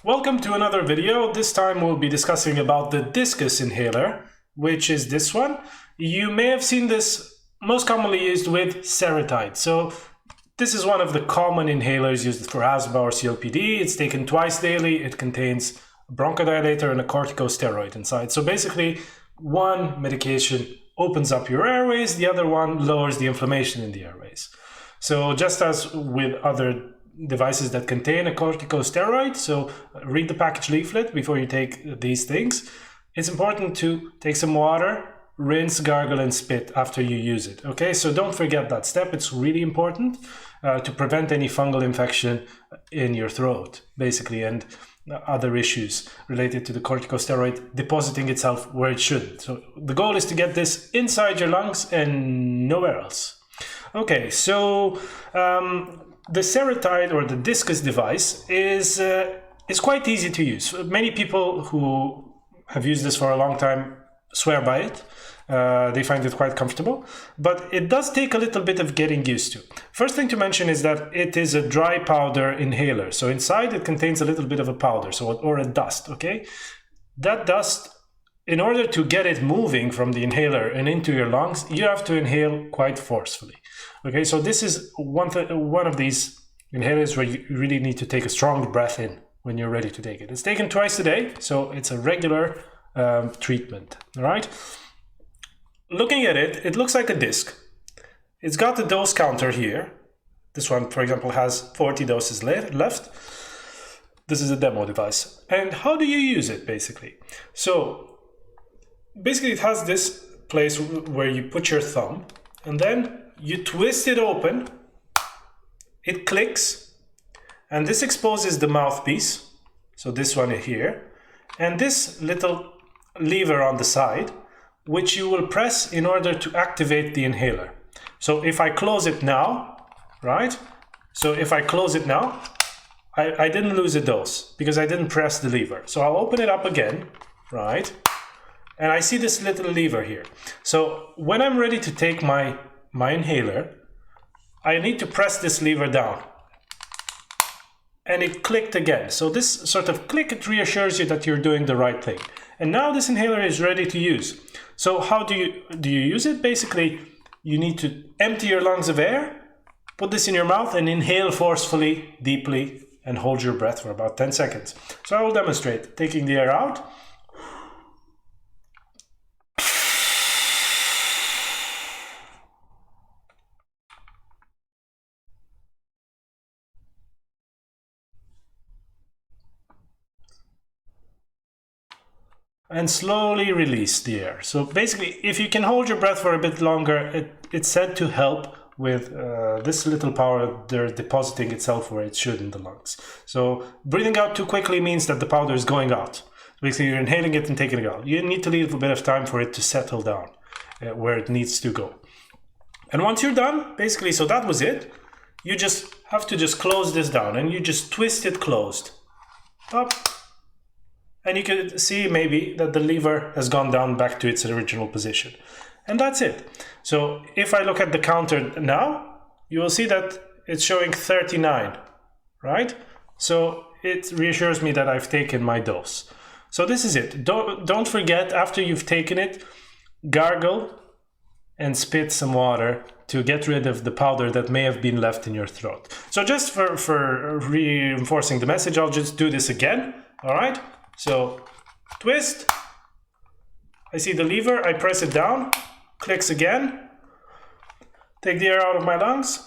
Welcome to another video. This time we'll be discussing about the Diskus inhaler, which is this one. You may have seen this most commonly used with Seretide. So this is one of the common inhalers used for asthma or COPD. It's taken twice daily. It contains a bronchodilator and a corticosteroid inside. So basically, one medication opens up your airways, the other one lowers the inflammation in the airways. So just as with other devices that contain a corticosteroid, so read the package leaflet before you take these things. It's important to take some water, rinse, gargle, and spit after you use it. Okay, so don't forget that step. It's really important to prevent any fungal infection in your throat, basically, and other issues related to the corticosteroid depositing itself where it shouldn't. So the goal is to get this inside your lungs and nowhere else. Okay, so the Seretide or the Diskus device is quite easy to use. Many people who have used this for a long time swear by it. They find it quite comfortable, but it does take a little bit of getting used to. First thing to mention is that it is a dry powder inhaler. So inside it contains a little bit of a powder, or a dust, okay? That dust, in order to get it moving from the inhaler and into your lungs, you have to inhale quite forcefully. Okay, so this is one of these inhalers where you really need to take a strong breath in when you're ready to take it. It's taken twice a day, so it's a regular treatment, all right? Looking at it, it looks like a disc. It's got the dose counter here. This one, for example, has 40 doses left. This is a demo device. And how do you use it, basically? So, basically it has this place where you put your thumb, and then you twist it open, it clicks, and this exposes the mouthpiece, so this one here, and this little lever on the side, which you will press in order to activate the inhaler. So if I close it now, right? So if I close it now, I didn't lose a dose because I didn't press the lever. So I'll open it up again, right? And I see this little lever here. So when I'm ready to take my inhaler, I need to press this lever down. And it clicked again. So this sort of click, it reassures you that you're doing the right thing. And now this inhaler is ready to use. So how do you use it? Basically, you need to empty your lungs of air, put this in your mouth and inhale forcefully, deeply, and hold your breath for about 10 seconds. So I will demonstrate taking the air out. And slowly release the air. So basically, if you can hold your breath for a bit longer, it's said to help with this little powder depositing itself where it should in the lungs. So breathing out too quickly means that the powder is going out. Basically, you're inhaling it and taking it out. You need to leave a bit of time for it to settle down where it needs to go. And once you're done, basically, so that was it. You just have to just close this down and you just twist it closed. Up. And you can see maybe that the lever has gone down back to its original position. And that's it. So if I look at the counter now, you will see that it's showing 39, right? So it reassures me that I've taken my dose. So this is it. Don't forget, after you've taken it, gargle and spit some water to get rid of the powder that may have been left in your throat. So just for reinforcing the message, I'll just do this again, all right? So twist, I see the lever, I press it down, clicks again, take the air out of my lungs.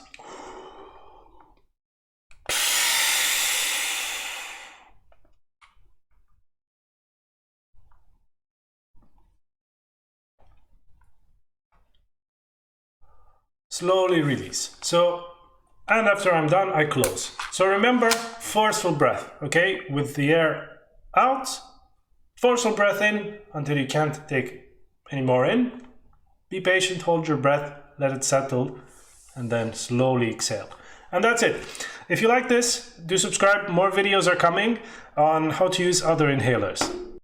Slowly release. So, and after I'm done, I close. So remember, forceful breath, okay, with the air out, forceful breath in until you can't take any more in. Be patient, hold your breath, let it settle, and then slowly exhale. And that's it. If you like this, do subscribe. More videos are coming on how to use other inhalers.